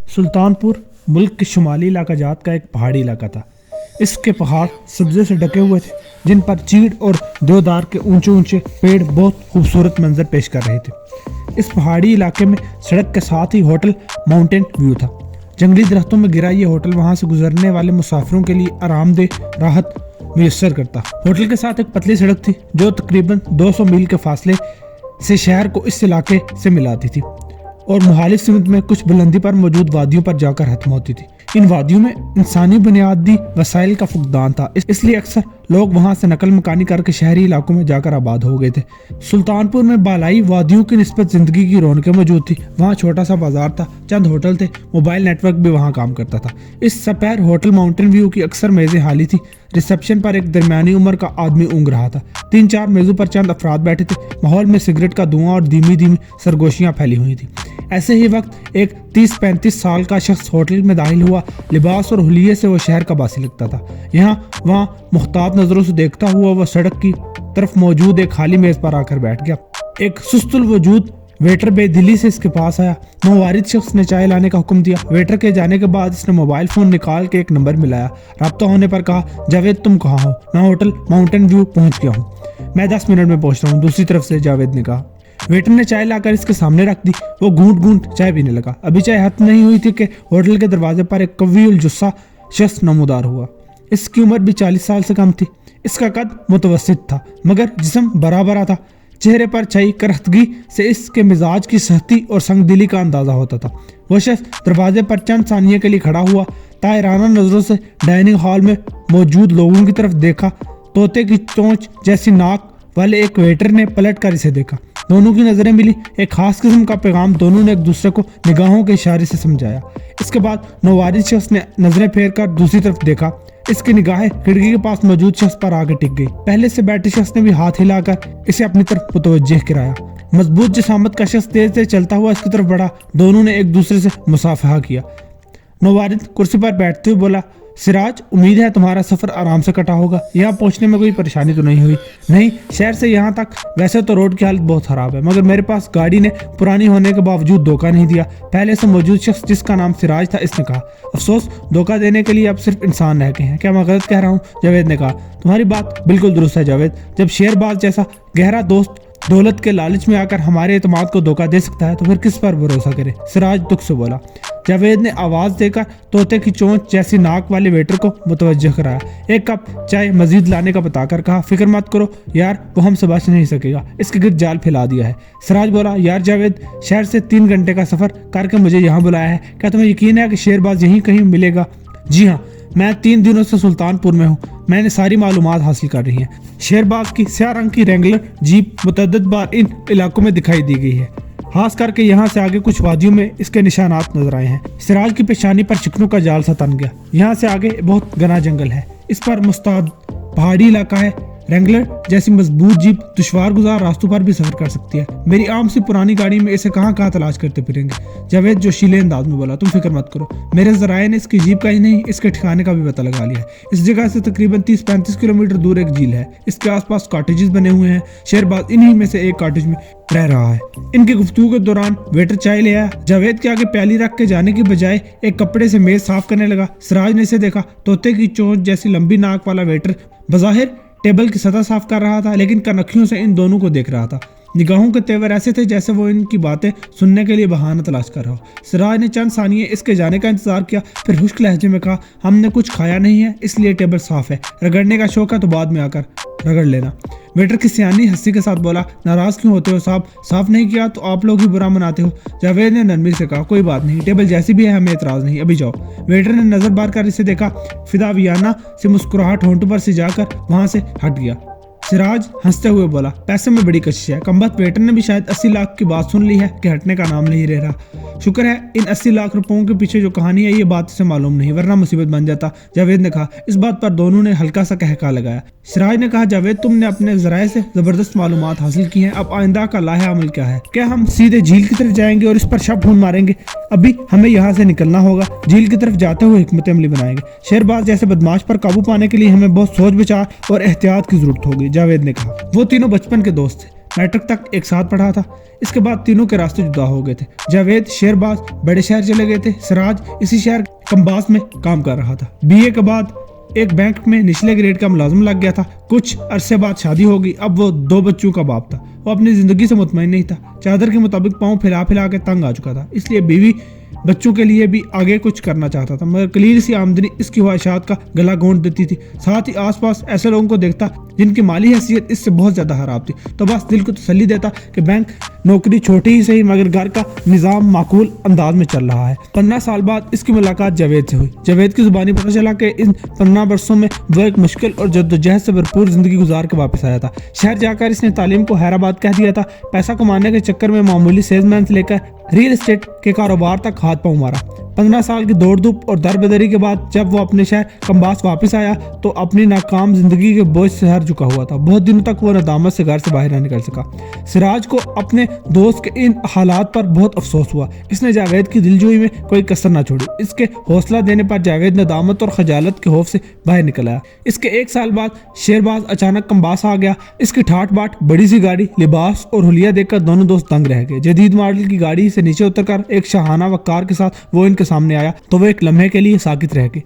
सुल्तानपुर मुल्क के शुमाली इलाका जात का एक पहाड़ी इलाका था। इसके पहाड़ सब्जे से ढके हुए थे, जिन पर चीड़ और देवदार के ऊंचे ऊंचे पेड़ बहुत खूबसूरत मंजर पेश कर रहे थे। इस पहाड़ी इलाके में सड़क के साथ ही होटल माउंटेन व्यू था। जंगली दरख्तों में घिरा ये होटल वहां से गुजरने वाले मुसाफिरों के लिए आरामदेह राहत मुयस्सर करता। होटल के साथ एक पतली सड़क थी जो तकरीबन 200 मील के फासले से शहर को इस इलाके से मिलाती थी और मुहालिफ सिमत में कुछ बुलंदी पर मौजूद वादियों पर जाकर खत्म होती थी। इन वादियों में इंसानी बुनियादी वसाइल का फुकदान था, इसलिए अक्सर लोग वहां से नकल मकानी करके शहरी इलाकों में जाकर आबाद हो गए थे। सुल्तानपुर में बालाई वादियों की निस्बत जिंदगी की रौनकें मौजूद थी। वहाँ छोटा सा बाजार था, चंद होटल थे, मोबाइल नेटवर्क भी वहाँ काम करता था। इस सपैर होटल माउंटेन व्यू की अक्सर मेजें खाली थी। रिसेप्शन पर एक दरमियानी उम्र का आदमी ऊँग रहा था। 3-4 मेजों पर चंद अफराद बैठे थे। माहौल में सिगरेट का धुआं और धीमी धीमी सरगोशियां फैली हुई थी। ऐसे ही वक्त एक 30-35 साल का शख्स होटल में दाखिल हुआ। लिबास और हुलिये से वो शहर का बासी लगता था। यहाँ वहाँ मुख्तात नजरों से देखता हुआ वह सड़क की तरफ मौजूद एक खाली मेज पर आकर बैठ गया। एक सुस्तुल वजूद वेटर बेदिली से इसके पास आया। नौवारिद शख्स ने चाय लाने का हुक्म दिया। वेटर के जाने के बाद इसने मोबाइल फोन निकाल के एक नंबर मिलाया। राब्ता होने पर कहा, जावेद तुम कहाँ हो? मैं होटल माउंटेन व्यू पहुंच गया हूँ। मैं 10 मिनट में पहुंच रहा हूँ, दूसरी तरफ से जावेद ने कहा। वेटर ने चाय लाकर इसके सामने रख दी। वो घूंट घूंट चाय पीने लगा। अभी चाय खत्म नहीं हुई थी कि होटल के दरवाजे पर एक कवीउल जुस्सा शख्स नमूदार हुआ। इसकी उम्र भी 40 साल से कम थी। इसका कद मुतवस्सित था मगर जिस्म बराबर था। चेहरे पर छई करख्तगी से इसके मिजाज की सख्ती और संगदिली का अंदाजा होता था। वह शख्स दरवाजे पर चंद सानिये के लिए खड़ा हुआ, तायराना नजरों से डाइनिंग हॉल में मौजूद लोगों की तरफ देखा। तोते की चोंच जैसी नाक वाले एक वेटर ने पलट कर इसे देखा। दोनों की नजरें मिली। एक खास किस्म का पैगाम दोनों ने एक दूसरे को निगाहों के इशारे से समझाया। इसके बाद नौवारिद शख्स ने नजरें फेर कर दूसरी तरफ देखा। इसकी निगाहें खिड़की के पास मौजूद शख्स पर आगे टिक गई। पहले से बैठे शख्स ने भी हाथ हिलाकर इसे अपनी तरफ मुतवज्जिह कराया। मजबूत जिसामत का शख्स तेज तेज चलता हुआ इसकी तरफ बढ़ा। दोनों ने एक दूसरे से मुसाफहा किया। नौवारिद कुर्सी पर बैठते हुए बोला, सिराज, उम्मीद है तुम्हारा सफर आराम से कटा होगा। यहाँ पहुँचने में कोई परेशानी तो नहीं हुई? नहीं, शहर से यहाँ तक वैसे तो रोड की हालत बहुत खराब है, मगर मेरे पास गाड़ी ने पुरानी होने के बावजूद धोखा नहीं दिया। पहले से मौजूद शख्स जिसका नाम सिराज था, इसने कहा। अफसोस, धोखा देने के लिए अब सिर्फ इंसान रह गए हैं। क्या मैं गलत कह रहा हूँ? जावेद ने कहा। तुम्हारी बात बिल्कुल दुरुस्त है जावेद। जब शेरबाज जैसा गहरा दोस्त दौलत के लालच में आकर हमारे एतमाद को धोखा दे सकता है तो फिर किस पर भरोसा करे? सिराज दुख से बोला। जावेद ने आवाज देकर तोते की चोंच जैसी नाक वाले वेटर को मुतवज्जह कराया। एक कप चाय मजीद लाने का बताकर कहा, फिक्र मत करो यार, वो हमसे बच नहीं सकेगा। इसके गिर्द जाल फैला दिया है। सिराज बोला, यार जावेद, शहर से 3 घंटे का सफर करके मुझे यहाँ बुलाया है। क्या तुम्हें यकीन है कि शेरबाज यहीं कहीं मिलेगा? जी हाँ, मैं 3 दिनों से सुल्तानपुर में हूँ। मैंने सारी मालूमात हासिल कर रही हैं। शेरबाज की स्याह रंग की रेंगलर जीप मुतअद्दिद बार इन इलाकों में दिखाई दी गई है। खास करके यहाँ से आगे कुछ वादियों में इसके निशानात नजर आए हैं। सिराज की पेशानी पर चिकनों का जाल सा तन गया। यहाँ से आगे बहुत घना जंगल है। इस पर मुस्ताद पहाड़ी इलाका है। रेंगलर जैसी मजबूत जीप दुश्वार गुजार रास्तों पर भी सफर कर सकती है। मेरी आम सी पुरानी गाड़ी में इसे कहाँ कहाँ तलाश करते फिरेंगे। जावेद जोशीले अंदाज में बोला, तुम फिक्र मत करो। मेरे जराये ने इसकी जीप का ही नहीं, इसके ठिकाने का भी पता लगा लिया है। इस जगह से तकरीबन 30-35 किलोमीटर दूर एक झील है। इसके आसपास कॉटेजेस बने हुए हैं। शेरबाज इन्हीं में से एक कॉटेज में रह रहा है। इनकी गुफ्तगू के दौरान वेटर चाय ले आया। जावेद के आगे प्याली रख के जाने की बजाय एक कपड़े से मेज साफ करने लगा। सिराज ने इसे देखा। तोते की चोंच जैसी लंबी नाक वाला वेटर बज़ाहिर टेबल की सतह साफ कर रहा था, लेकिन कनखियों से इन दोनों को देख रहा था। निगाहों के तेवर ऐसे थे जैसे वो इनकी बातें सुनने के लिए बहाना तलाश कर रहा हो। सिराज ने चंद सानिये इसके जाने का इंतजार किया, फिर खुश्क लहजे में कहा, हमने कुछ खाया नहीं है, इसलिए टेबल साफ है। रगड़ने का शौक है तो बाद में आकर रगड़ लेना। वेटर की सियानी हंसी के साथ बोला, नाराज क्यों होते हो साहब? साफ नहीं किया तो आप लोग ही बुरा मनाते हो। जावेद ने नरमी से कहा, कोई बात नहीं, टेबल जैसी भी है हमें एतराज नहीं, अभी जाओ। वेटर ने नजर बार कर इसे देखा। फिदावियाना से मुस्कुराहट होंठों पर से जाकर वहां से हट गया। सिराज हंसते हुए बोला, पैसे में बड़ी कशिश है। कमबख्त वेटर ने भी शायद 80 लाख की बात सुन ली है कि हटने का नाम नहीं ले रहा। शुक्र है इन 80 लाख रुपयों के पीछे जो कहानी है ये बात से मालूम नहीं, वरना मुसीबत बन जाता। जावेद ने कहा। इस बात पर दोनों ने हल्का सा कहका लगाया। सिराज ने कहा, जावेद तुमने अपने जराये से जबरदस्त मालूमात हासिल की हैं। अब आइंदा का लाहे अमल क्या है? क्या हम सीधे झील की तरफ जाएंगे और इस पर शब ढूंढ मारेंगे? अभी हमें यहाँ से निकलना होगा। झील की तरफ जाते हुए हिकमत अमली बनाएंगे। शेरबाज जैसे बदमाश पर काबू पाने के लिए हमें बहुत सोच विचार और एहतियात की जरूरत होगी, जावेद ने कहा। वो तीनों बचपन के दोस्त थे। मैट्रिक तक एक साथ पढ़ा था। इसके बाद तीनों के रास्ते जुदा हो गए थे। जावेद शेरबाज बड़े शहर चले गए थे, सिराज इसी शहर कम्बास में काम कर रहा था। बीए के बाद एक बैंक में निचले ग्रेड का मुलाजिम लग गया था। कुछ अरसे बाद शादी हो गई। अब वो 2 बच्चों का बाप था। वो अपनी जिंदगी से मुतमईन नहीं था। चादर के मुताबिक पाँव फैला फैला के तंग आ चुका था, इसलिए बीवी बच्चों के लिए भी आगे कुछ करना चाहता था, मगर कलील सी आमदनी इसकी ख्वाहिशात का गला घोंट देती थी। साथ ही आसपास ऐसे लोगों को देखता जिनकी माली हैसियत इससे बहुत ज्यादा खराब थी, तो बस दिल को तसल्ली देता कि बैंक नौकरी छोटी ही सही मगर घर का निज़ाम माकूल अंदाज में चल रहा है। 15 साल बाद इसकी मुलाकात जावेद से हुई। जावेद की जुबानी पता चला कि इन 15 वर्षों में वो एक मुश्किल और जद्दोजहद से भरपूर जिंदगी गुजार के वापस आया था। शहर जाकर इसने तालीम को हैराबाद कह दिया था। पैसा कमाने के चक्कर में मामूली सेल्समैन से लेकर रियल एस्टेट के कारोबार तक हाथ पांव मारा। 15 साल की दौड़ धूप और दरबदरी के बाद जब वो अपने शहर कम्बास वापस आया तो अपनी नाकाम जिंदगी के बोझ से सर झुका हुआ था। बहुत दिनों तक वो नदामत से घर से बाहर न निकल सका। सिराज को अपने दोस्त के इन हालात पर बहुत अफसोस हुआ। इसने जावेद की दिलजोई में कोई कसर न छोड़ी। इसके हौसला देने पर जावेद नदामत और खजालत के खौफ से बाहर निकल आया। इसके 1 साल बाद शेरबाज अचानक कम्बास आ गया। इसकी ठाट बाट, बड़ी सी गाड़ी, लिबास और हुलिया देखकर दोनों दोस्त दंग रह गए। जदीद मॉडल की गाड़ी से नीचे उतरकर एक शाहाना वक्कार के साथ वो इनके सामने आया तो वो एक लम्हे के लिए साकित रह गए।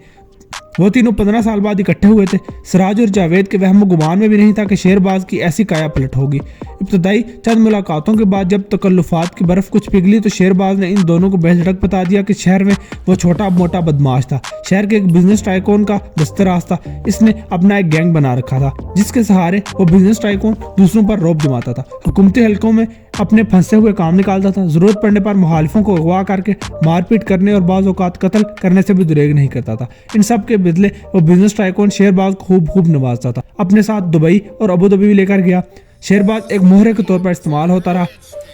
वो तीनों 15 साल बाद इकट्ठे हुए थे। सिराज और जावेद के वहम गुमान में भी नहीं था कि शेरबाज की ऐसी काया पलट होगी। इब्तदाई चंद मुलाकातों के बाद जब तकल्लुफात की बर्फ कुछ पिघली तो शेरबाज ने इन दोनों को बेझिझक बता दिया कि शहर में वो छोटा मोटा बदमाश था। शहर के एक बिजनेस टाइकून का दस्तराज था। इसने अपना एक गैंग बना रखा था जिसके सहारे वो बिजनेस टाइकून दूसरों पर रौब जमाता था। हुकूमती हलकों में अपने फंसे हुए काम निकालता था। जरूरत पड़ने पर मुखालिफों को अगवा करके मारपीट करने और बाज़ औक़ात कत्ल करने से भी दुरेग नहीं करता था। इन सब के बदले वो बिजनेस टाइकून शेरबाज को खूब नवाजता था। अपने साथ दुबई और अबू धाबी भी लेकर गया। शेरबाज एक मोहरे के तौर पर इस्तेमाल होता रहा।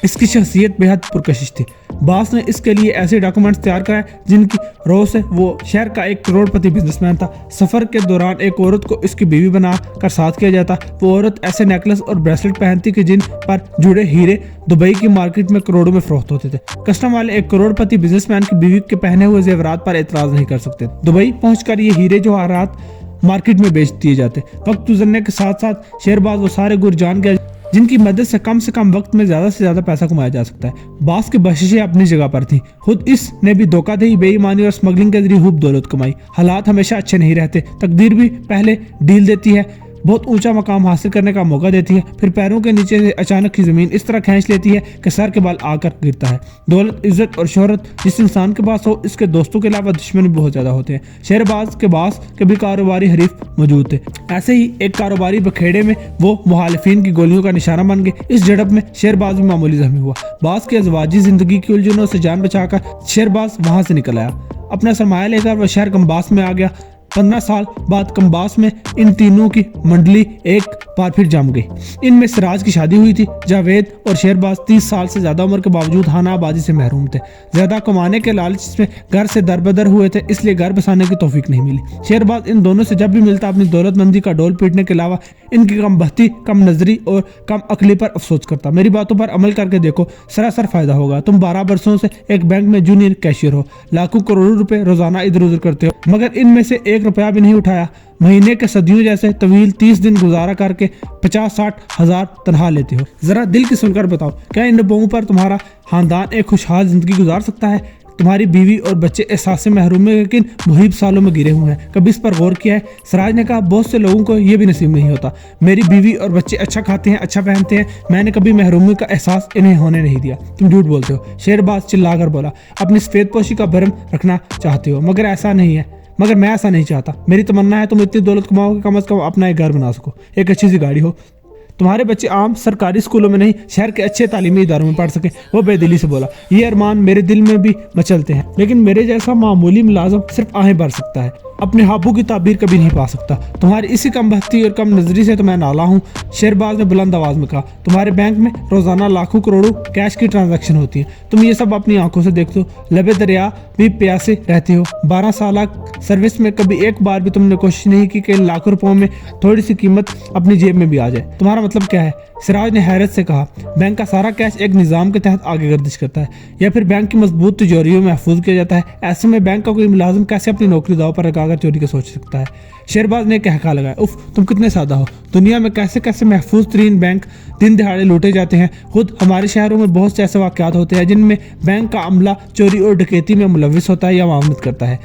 इसकी शख्सियत बेहद पुरकशिश थी। बास ने इसके लिए ऐसे डॉक्यूमेंट्स तैयार कराए जिनकी रोह से वो शहर का एक करोड़पति बिजनेसमैन था। सफर के दौरान एक औरत को इसकी बीवी बना कर साथ किया जाता। वो औरत ऐसे नेकलेस और ब्रेसलेट पहनती कि जिन पर जुड़े हीरे दुबई की मार्केट में करोड़ों में फरोख्त होते थे। कस्टम वाले एक करोड़पति बिजनेसमैन की बीवी के पहने हुए जेवरात पर एतराज नहीं कर सकते। दुबई पहुंचकर ये हीरे जवाहरात मार्केट में बेच दिए जाते। वक्त गुजरने के साथ साथ शेरबाज वो सारे गुर जान गया जिनकी मदद से कम वक्त में ज्यादा से ज्यादा पैसा कमाया जा सकता है। बास की बख्शिशें अपनी जगह पर थी। खुद इसने भी धोखाधड़ी, बेईमानी और स्मगलिंग के जरिए खूब दौलत कमाई। हालात हमेशा अच्छे नहीं रहते। तकदीर भी पहले डील देती है, बहुत ऊंचा मकाम हासिल करने का मौका देती है, फिर पैरों के नीचे से अचानक की जमीन इस तरह खींच लेती है कि सर के बाल आकर गिरता है। दौलत, इज्जत और शोहरत जिस इंसान के पास हो, इसके दोस्तों के अलावा दुश्मन भी बहुत ज्यादा होते हैं। शेरबाज के पास के भी कारोबारी हरीफ मौजूद थे। ऐसे ही एक कारोबारी बखेड़े में वो मुखालिफिन की गोलियों का निशाना बन गए। इस झड़प में शेरबाज भी मामूली जख्मी हुआ। बास की अज़वाजी जिंदगी की उलझनों से जान बचाकर शेरबाज वहां से निकल आया। अपना सरमाया लेकर वह शहर कम्बास में आ गया। 15 साल बाद कम्बास में इन तीनों की मंडली एक बार फिर जम गई। इनमें सिराज की शादी हुई थी। जावेद और शेरबाज 30 साल से ज्यादा उम्र के बावजूद खाना आबादी से महरूम थे। ज्यादा कमाने के लालच में घर से दरबदर हुए थे, इसलिए घर बसाने की तौफीक नहीं मिली। शेरबाज इन दोनों से जब भी मिलता अपनी दौलतमंदी का डोल पीटने के अलावा इनकी कम बख्ती, कम नजरी और कम अकली पर अफसोस करता। मेरी बातों पर अमल करके देखो, सरासर फायदा होगा। तुम 12 वर्षों से एक बैंक में जूनियर कैशियर हो, लाखों करोड़ों रुपए रोजाना इधर उधर करते हो, मगर इनमें से 1 रुपया भी नहीं उठाया। महीने के सदियों जैसे तवील 30 दिन गुजारा करके 50-60 हजार तनख्वाह लेते हो। जरा दिल की सुनकर बताओ, क्या इन रुपयों पर तुम्हारा खानदान एक खुशहाल जिंदगी गुजार सकता है? तुम्हारी बीवी और बच्चे एहसास महरूम में लेकिन मुहीब सालों में गिरे हुए हैं। कभी इस पर गौर किया है? सिराज ने कहा, बहुत से लोगों को यह भी नसीब नहीं होता। मेरी बीवी और बच्चे अच्छा खाते हैं, अच्छा पहनते हैं, मैंने कभी महरूमी का एहसास इन्हें होने नहीं दिया। तुम झूठ बोलते हो। शेरबाज चिल्लाकर बोला, अपनी सफेदपोशी का भरम रखना चाहते हो, मगर ऐसा नहीं है। मगर मैं ऐसा नहीं चाहता। मेरी तमन्ना है तुम इतनी दौलत कमाओ कि कम से कम अपना एक घर बना सको, एक अच्छी सी गाड़ी हो, तुम्हारे बच्चे आम सरकारी स्कूलों में नहीं शहर के अच्छे तालीमी इदारों में पढ़ सके। वो बेदिली से बोला, ये अरमान मेरे दिल में भी मचलते हैं, लेकिन मेरे जैसा मामूली मुलाजिम सिर्फ आहें भर सकता है, अपने हाबू की ताबीर कभी नहीं पा सकता। तुम्हारी इसी कम बख्ती और कम नजरी से तो मैं नाला हूँ। शेरबाज ने बुलंद आवाज में कहा, तुम्हारे बैंक में रोजाना लाखों करोड़ों कैश की ट्रांजैक्शन होती है, तुम ये सब अपनी आंखों से देखते हो। लबे दरिया भी प्यासे रहते हो। 12 साल सर्विस में कभी एक बार भी तुमने कोशिश नहीं की कि लाखों रुपयों में थोड़ी सी कीमत अपनी जेब में भी आ जाए। तुम्हारा मतलब क्या है? सिराज ने हैरत से कहा, बैंक का सारा कैश एक निज़ाम के तहत आगे गर्दिश करता है या फिर बैंक की मजबूत तिजोरियों में महफूज किया जाता है। ऐसे में बैंक का कोई मुलाजिम कैसे अपनी नौकरी दाव पर लगाकर छुपाकर चोरी का सोच सकता है। शेरबाज ने कहका लगाया, उफ तुम कितने सादा हो, दुनिया में कैसे कैसे महफूज तरीन बैंक दिन दिहाड़े लूटे जाते हैं। खुद हमारे शहरों में बहुत से ऐसे वाक़यात होते हैं जिनमें बैंक का अमला चोरी और डकैती में मुलविस होता है या मामलत करता है।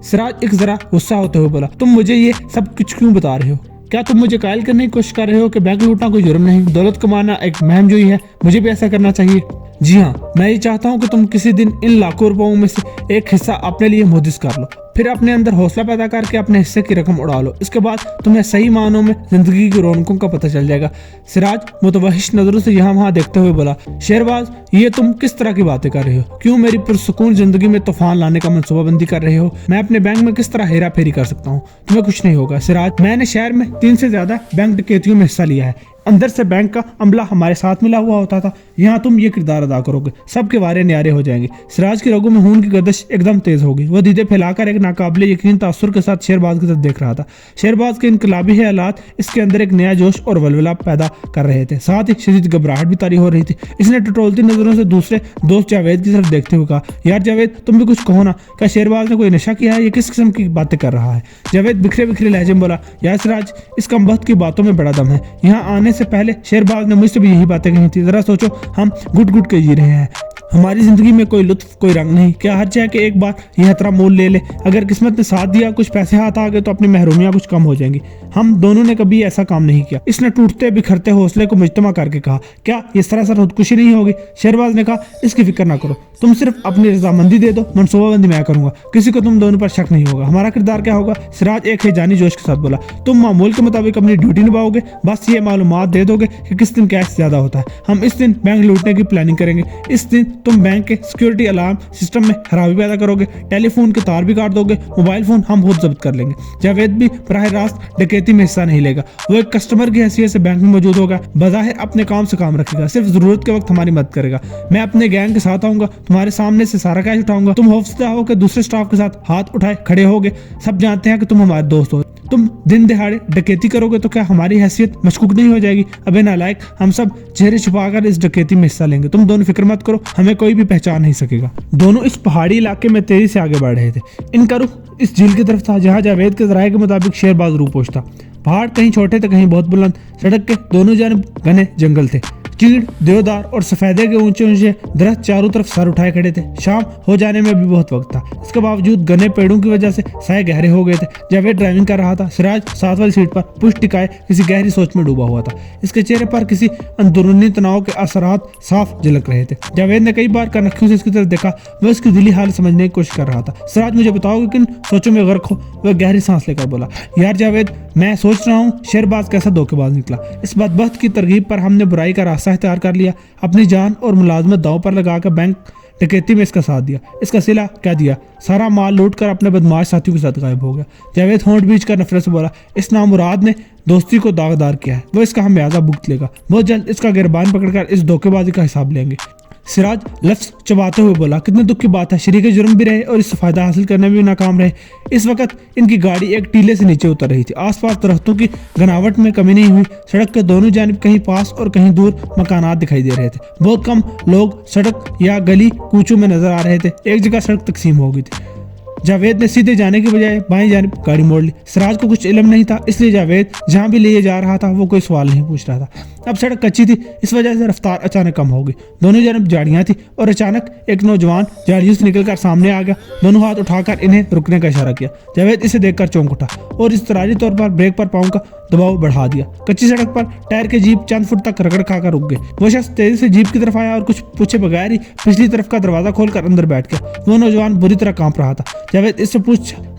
सिराज एक जरा गुस्सा होते हुए बोला, तुम मुझे ये सब कुछ क्यों बता रहे हो? क्या तुम मुझे कायल करने की कोशिश कर रहे हो कि बैंक लूटना कोई जुर्म नहीं, दौलत कमाना एक महम जोई है, मुझे भी ऐसा करना चाहिए? जी हाँ, मैं ये चाहता हूँ कि तुम किसी दिन इन लाखों रुपयों में से एक हिस्सा अपने लिए मुहद्दिस कर लो, फिर अपने अंदर हौसला पैदा करके अपने हिस्से की रकम उड़ा लो। इसके बाद तुम्हें सही मानों में जिंदगी की रौनकों का पता चल जाएगा। सिराज मुतवहिश नजरों से यहाँ वहाँ देखते हुए बोला, शेरबाज ये तुम किस तरह की बातें कर रहे हो? क्यों मेरी पुरसुकून जिंदगी में तूफान लाने का मनसूबाबंदी कर रहे हो? मैं अपने बैंक में किस तरह हेरा फेरी कर सकता हूँ? तुम्हें कुछ नहीं होगा सिराज, मैंने शहर में 3 से ज्यादा बैंक डकैतियों में हिस्सा लिया है, अंदर से बैंक का अमला हमारे साथ मिला हुआ होता था। यहाँ तुम ये किरदार अदा करोगे, सबके वारे न्यारे हो जाएंगे। सिराज की रगों में खून की गर्दिश एकदम तेज होगी। वो दीदे फैलाकर एक नाकाबिले यकीन तासुर के साथ शेरबाज की तरफ देख रहा था। शेरबाज के इनकलाबी हालात इसके अंदर एक नया जोश और वलवला पैदा कर रहे थे, साथ ही शदीद घबराहट भी तारी हो रही थी। इसने टटोलती नजरों से दूसरे दोस्त जावेद की तरफ देखते हुए कहा, यार जावेद तुम भी कुछ कहो ना, क्या शेरबाज ने कोई नशा किया है? ये किस किस्म की बातें कर रहा है? जावेद बिखरे बिखरे लहजे में बोला, यार सिराज इस कमबख्त की बातों में बड़ा दम है। यहाँ आने से पहले शेरबाज ने मुझसे भी यही बातें कही थी। जरा सोचो, हम घुट घुट के जी रहे हैं, हमारी जिंदगी में कोई लुत्फ कोई रंग नहीं। क्या हर चाहे कि एक बार यह खतरा मोल ले ले? अगर किस्मत ने साथ दिया, कुछ पैसे हाथ आ गए तो अपनी महरूमियां कुछ कम हो जाएंगी। हम दोनों ने कभी ऐसा काम नहीं किया। इसने टूटते बिखरते हौसले को मुजतमा करके कहा, क्या ये सरासर खुदकुशी नहीं होगी? शेरबाज ने कहा, इसकी फिक्र ना करो, तुम सिर्फ अपनी रजामंदी दे दो, मनसूबाबंदी मैं करूंगा, किसी को तुम दोनों पर शक नहीं होगा। हमारा किरदार क्या होगा? सिराज एक जानी जोश के साथ बोला, तुम मामूल के मुताबिक अपनी ड्यूटी निभाओगे, बस ये मालूमात दे दोगे कि किस दिन कैश ज्यादा होता है। हम इस दिन बैंक लूटने की प्लानिंग करेंगे। इस दिन तुम बैंक के सिक्योरिटी अलार्म सिस्टम में खराबी पैदा करोगे, टेलीफोन के तार भी काट दोगे, मोबाइल फोन हम खुद जब्त कर लेंगे। जावेद भी बराह रास्त डकैती में हिस्सा नहीं लेगा, वो एक कस्टमर की हैसियत से बैंक में मौजूद होगा, बज़ाहिर अपने काम से काम रखेगा, सिर्फ जरूरत के वक्त हमारी मदद करेगा। मैं अपने गैंग के साथ आऊंगा, तुम्हारे सामने से सारा कैश उठाऊंगा, तुम खौफजदा हो कि दूसरे स्टाफ के साथ हाथ उठाए खड़े होगे। सब जानते हैं कि तुम हमारे दोस्त हो, तुम दिन दिहाड़े डकैती करोगे तो क्या हमारी हैसियत मशकूक नहीं हो जाएगी? अबे नालायक, हम सब चेहरे छुपाकर इस डकैती में हिस्सा लेंगे, तुम दोनों फिक्र मत करो, हमें कोई भी पहचान नहीं सकेगा। दोनों इस पहाड़ी इलाके में तेजी से आगे बढ़ रहे थे। इनका रुख इस झील की तरफ था जहाँ जावेद के जराये के मुताबिक शेरबाज रूपोश था। पहाड़ कहीं छोटे थे कहीं बहुत बुलंद, सड़क के दोनों जानब घने जंगल थे। चीड़, देवदार और सफेदे के ऊंचे ऊंचे दरख्त चारों तरफ सर उठाए खड़े थे। शाम हो जाने में भी बहुत वक्त था, इसके बावजूद घने पेड़ों की वजह से साए गहरे हो गए थे। जावेद ड्राइविंग कर रहा था, सिराज साथ वाली सीट पर पुश टिकाए किसी गहरी सोच में डूबा हुआ था। इसके चेहरे पर किसी अंदरूनी तनाव के असरात साफ झलक रहे थे। जावेद ने कई बार कनखियों से इसकी तरफ देखा, वह इसकी दिली हाल समझने की कोशिश कर रहा था। सिराज मुझे बताओगे किन सोचों में गर्क हो? वह गहरी सांस लेकर बोला, यार जावेद मैं सोच रहा हूँ शेरबाज कैसा धोखेबाज निकला। इस बदबख्त की तरगीब पर हमने बुराई का रास्ता इख्तियार कर लिया, अपनी जान और मुलाजमत दांव पर लगाकर बैंक डकैती में इसका साथ दिया। इसका सिला क्या दिया? सारा माल लूट कर अपने बदमाश साथियों के साथ गायब हो गया। जावेद होंठ बीच कर नफरत से बोला, इस नामुराद ने दोस्ती को दागदार किया है, वो इसका हमेशा भुगत लेगा। बहुत जल्द इसका गिरबान पकड़कर इस धोखेबाजी का हिसाब लेंगे। सिराज लफ्ज चबाते हुए बोला, कितने दुख की बात है, शरीक जुर्म भी रहे और इससे फायदा हासिल करने में भी नाकाम रहे। इस वक्त इनकी गाड़ी एक टीले से नीचे उतर रही थी। आसपास दरख्तों की घनावट में कमी नहीं हुई। सड़क के दोनों जानिब कहीं पास और कहीं दूर मकानात दिखाई दे रहे थे। बहुत कम लोग सड़क या गली कूचों में नजर आ रहे थे। एक जगह सड़क तकसीम हो गई थी। जावेद ने सीधे जाने के बजाय बाएं जानिब गाड़ी मोड़ ली। सिराज को कुछ इल्म नहीं था, इसलिए जावेद जहां भी ले जा रहा था वो कोई सवाल नहीं पूछ रहा था। अब सड़क कच्ची थी, इस वजह से रफ्तार अचानक कम हो गई। दोनों जानिब झाड़ियां थी और अचानक एक नौजवान झाड़ियों से निकलकर सामने आ गया। दोनों हाथ उठाकर इन्हें रुकने का इशारा किया। जावेद इसे देखकर चौंक उठा और इस्तरारी तौर पर ब्रेक पर पाँव का दबाव बढ़ा दिया। कच्ची सड़क पर टायर के जीप चंद फुट तक रगड़ खाकर रुक गए। वो शख्स तेजी से जीप की तरफ आया और कुछ पूछे बगैर ही पिछली तरफ का दरवाजा खोलकर अंदर बैठ गया। वो नौजवान बुरी तरह कांप रहा था।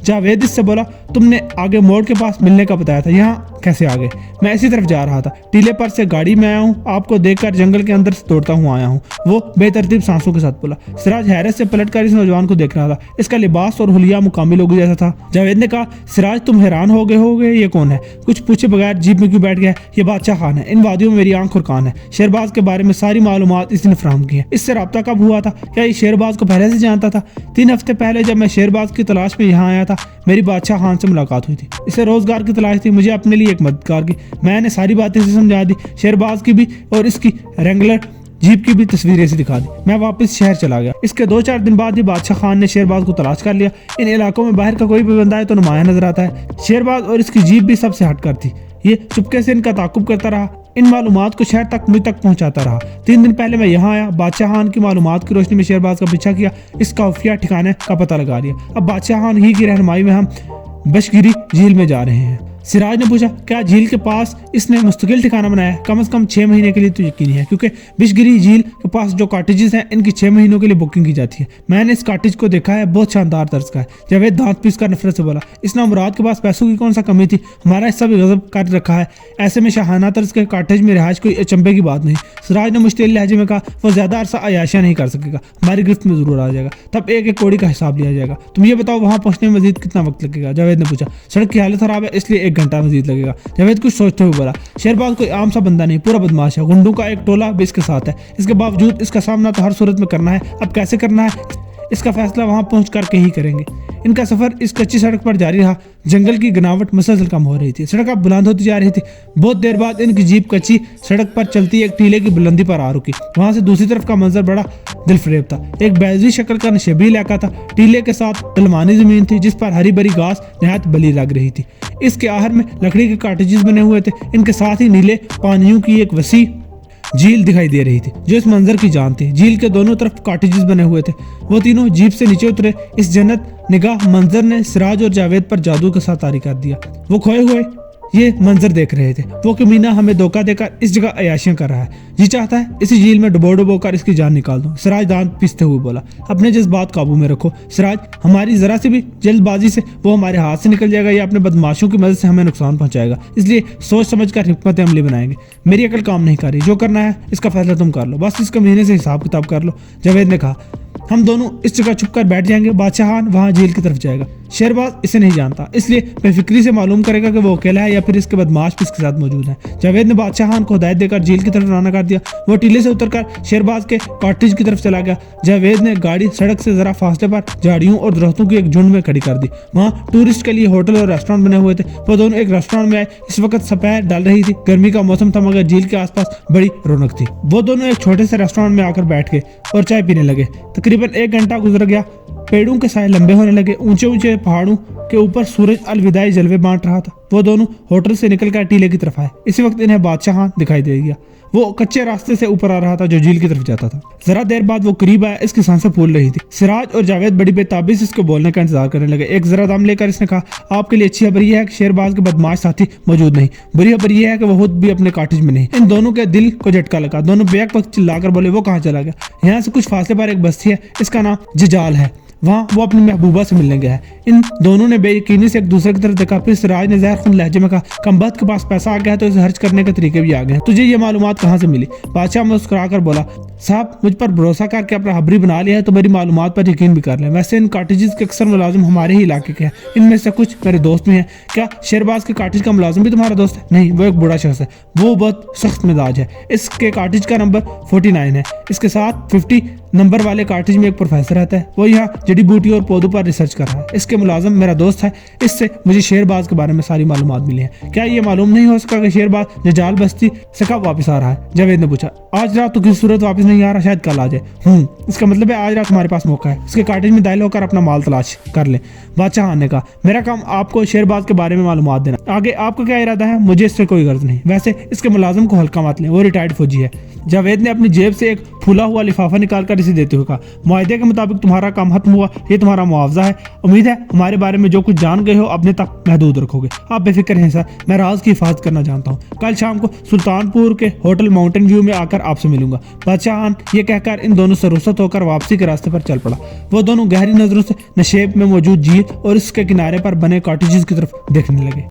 जावेद इससे बोला, तुमने आगे मोड़ के पास मिलने का बताया था, यहाँ कैसे आ गए? मैं इसी तरफ जा रहा था, टीले पर से गाड़ी में आया हूँ, आपको देखकर जंगल के अंदर से दौड़ता हुआ आया हूँ। वो बेतरतीब सांसों के साथ बोला। सिराज हैरत से पलटकर इस नौजवान को देख रहा था। इसका लिबास और हुलिया मुकामी लोगों जैसा था। जावेद ने कहा, सिराज तुम हैरान हो गए होगे, ये कौन है? कुछ पूछे बगैर जीप में क्यों बैठ गया? ये बादशाह खान है, इन वादियों में मेरी आंख और कान है। शेरबाज के बारे में सारी मालूमात इसने फराहम की है। इससे रब्ता कब हुआ था? क्या ये शेरबाज को पहले से जानता था? 3 हफ्ते पहले जब मैं शेरबाज की तलाश में यहाँ आया था, मेरी बादशाह खान से मुलाकात हुई थी। इसे रोजगार की तलाश थी, मुझे अपने लिए एक मददगार की। मैंने सारी बातें इसे समझा दी, शेरबाज की भी और इसकी रेंगलर जीप की भी तस्वीरें ऐसी दिखा दी। मैं वापस शहर चला गया। इसके 2-4 दिन बाद ही बादशाह खान ने शेरबाज को तलाश कर लिया। इन इलाकों में बाहर का कोई भी बंदा है तो नुमाया नजर आता है। शेरबाज और इसकी जीप भी सबसे हटकर थी। ये चुपके से इनका ताकुब करता रहा, इन मालूमात को शहर तक मुझ तक पहुंचाता रहा। 3 दिन पहले मैं यहाँ आया, बादशाह खान की मालूमात की रोशनी में शेरबाज का पीछा किया, इसका खुफिया ठिकाने का पता लगा लिया। अब बादशाह खान ही की रहनुमाई में हम बशगिरी झील में जा रहे हैं। सिराज ने पूछा, क्या झील के पास इसने मुस्तकिल ठिकाना बनाया है? कम से कम 6 महीने के लिए तो यकीनी है, क्योंकि बिशगिरी झील के पास जो कॉटेजेस हैं इनकी 6 महीनों के लिए बुकिंग की जाती है। मैंने इस कॉटेज को देखा है, बहुत शानदार तर्ज का है। जावेद दांत पीस कर नफरत से बोला, इस नामुराद के पास पैसों की कौन सा कमी थी? हमारा हिस्सा भी गजब कर रखा है। ऐसे में शाहाना तर्ज के कॉटेज में रिहाइश कोई अचंभे की बात नहीं। सिराज ने मुश्तिल लहजे में कहा, वो ज्यादा अरसा अयाशियां नहीं कर सकेगा, हमारी गिरफ्त में जरूर आ जाएगा, तब एक एक कौड़ी का हिसाब लिया जाएगा। तुम ये बताओ वहां पहुंचने में मजीद कितना वक्त लगेगा? जावेद ने पूछा। सड़क की हालत खराब है, इसलिए 1 घंटा मजीद लगेगा। जावेद कुछ सोचते हुए बोला, शेरबाज कोई आम सा बंदा नहीं, पूरा बदमाश है। गुंडों का एक टोला भी इसके साथ है। इसके बावजूद इसका सामना तो हर सूरत में करना है। अब कैसे करना है इसका फैसला वहां पहुंच करके ही करेंगे। इनका सफर इस कच्ची सड़क पर जारी रहा। जंगल की गनावट मुसलसल कम हो रही थी, सड़क अब बुलंद होती जा रही थी। बहुत देर बाद इनकी जीप कच्ची सड़क पर चलती एक टीले की बुलंदी पर आ रुकी। वहां से दूसरी तरफ का मंजर बड़ा दिलफरेब था। एक बैजरी शक्ल का नशेबी इलाका था। टीले के साथ ढलमानी जमीन थी जिस पर हरी भरी घास नहायत बली लग रही थी। इसके आहर में लकड़ी के कॉटेजेस बने हुए थे। इनके साथ ही नीले पानियों की एक वसी झील दिखाई दे रही थी जो इस मंजर की जान थी। झील के दोनों तरफ कॉटेजेस बने हुए थे। वो तीनों जीप से नीचे उतरे। इस जन्नत निगाह मंजर ने सिराज और जावेद पर जादू के साथ तारी कर दिया। वो खोए हुए ये मंजर देख रहे थे। वो कमीना हमें धोखा देकर इस जगह अयाशियां कर रहा है। जी चाहता है इसी झील में डुबो कर इसकी जान निकाल दूं। सिराज दांत पीसते हुए बोला, अपने जज्बात काबू में रखो सिराज, हमारी जरा सी भी जल्दबाजी से वो हमारे हाथ से निकल जाएगा या अपने बदमाशों की मदद से हमें नुकसान पहुंचाएगा। इसलिए सोच समझ कर हिकमत अमली बनाएंगे। मेरी अकल काम नहीं कर रही, जो करना है इसका फैसला तुम कर लो, बस इस कमीने से हिसाब किताब कर लो। जावेद ने कहा, हम दोनों इस जगह छुप कर बैठ जाएंगे। बादशाह खान वहां झील की तरफ जाएगा। शेरबाज इसे नहीं जानता, इसलिए बेफिक्री से मालूम करेगा कि वो अकेला है या फिर इसके बदमाश भी इसके साथ मौजूद है। जावेद ने बादशाह खान को हिदायत देकर झील की तरफ रवाना कर दिया। वो टीले से उतरकर शेरबाज के कॉटेज की तरफ चला गया। जावेद ने गाड़ी सड़क से जरा फासले पर झाड़ियों और दरख्तों की एक झुंड में खड़ी कर दी। वहाँ टूरिस्ट के लिए होटल और रेस्टोरेंट बने हुए थे। वो दोनों एक रेस्टोरेंट में आए। इस वक्त सपैर डाल रही थी, गर्मी का मौसम था, मगर झील के आसपास बड़ी रौनक थी। वो दोनों एक छोटे से रेस्टोरेंट में आकर बैठ गए और चाय पीने लगे। तकरीबन 1 घंटा गुजर गया। पेड़ों के साए लंबे होने लगे। ऊंचे ऊंचे पहाड़ों के ऊपर सूरज अलविदाई जलवे बांट रहा था। वो दोनों होटल से निकलकर टीले की तरफ आए। इसी वक्त इन्हें बादशाह खान दिखाई दे गया। वो कच्चे रास्ते से ऊपर आ रहा था जो झील की तरफ जाता था। जरा देर बाद वो करीब आया। इसकी सांसें फूल रही थी। सिराज और जावेद बड़ी बेताबी से इसको बोलने का इंतजार करने लगे। एक जरा दम लेकर इसने कहा, आपके लिए अच्छी खबर यह है कि शेरबाज के बदमाश साथी मौजूद नहीं। बुरी खबर यह है कि वो खुद भी अपने कॉटेज में नहीं। इन दोनों के दिल को झटका लगा। दोनों बेक वक्त चिल्लाकर बोले, वो कहाँ चला गया? यहाँ से कुछ फासले पर एक बस्ती है, इसका नाम जजाल है, वहाँ वो अपनी महबूबा से मिलने गया है। इन दोनों ने बेयकीनी से एक दूसरे की तरफ देखा। फिर सिराज ने जहर खुन लहजे में कहा, कमबख्त के पास पैसा आ गया है तो इसे खर्च करने के तरीके भी आ गए हैं। तुझे ये मालूमात कहाँ से मिली? बादशाह मुस्कुराकर बोला, साहब मुझ पर भरोसा करके अपना हबरी बना लिया है तो मेरी मालूमात पर यकीन भी कर लें। वैसे इन कॉटेजेस के अक्सर मुलाजिम हमारे ही इलाके के हैं। इनमें से कुछ मेरे दोस्त भी हैं। क्या शेरबाज के कॉटेज का मुलाजिम भी तुम्हारा दोस्त है? नहीं, वो एक बूढ़ा शख्स है। वो बहुत सख्त मिजाज है। इसके कॉटेज का नंबर 49 है। इसके साथ 50 नंबर वाले कॉटेज में एक प्रोफेसर रहता है। वो यहाँ जड़ी बूटी और पौधों पर रिसर्च कर रहा है। इसके मुलाजिम मेरा दोस्त है। इससे मुझे शेरबाज के बारे में सारी मालूमात मिली है। क्या ये मालूम नहीं हो सका कि शेरबाज जजाल बस्ती से कब वापस आ रहा है? जावेद ने पूछा। आज रात तो किसी सूरत वापस नहीं आ रहा, शायद कल आ जाए। इसका मतलब है आज रात हमारे पास मौका है। इसके कॉटेज में दाखिल होकर अपना माल तलाश कर ले। बादशाह खान ने कहा, मेरा काम आपको शेरबाज के बारे में मालूमात देना। आगे आपका क्या इरादा है? मुझे इससे कोई गर्ज नहीं। वैसे इसके मुलाजिम को हल्का मत लें, वो रिटायर्ड फौजी है। जावेद ने अपनी जेब से एक फूला हुआ लिफाफा निकालकर इसे देते हुए कहा, मुआहदे के मुताबिक तुम्हारा काम खत्म हुआ, ये तुम्हारा मुआवजा है। उम्मीद है हमारे बारे में जो कुछ जान गए हो अपने तक महदूद रखोगे। आप बेफिक्र हैं सर, मैं राज की हिफाजत करना जानता हूँ। कल शाम को सुल्तानपुर के होटल माउंटेन व्यू में आकर आपसे मिलूंगा। बादशाह खान ये कहकर इन दोनों से रुखसत होकर वापसी के रास्ते पर चल पड़ा। वो दोनों गहरी नजरों से नशेब में मौजूद झील और इसके किनारे पर बने कॉटेजेस की तरफ देखने लगे।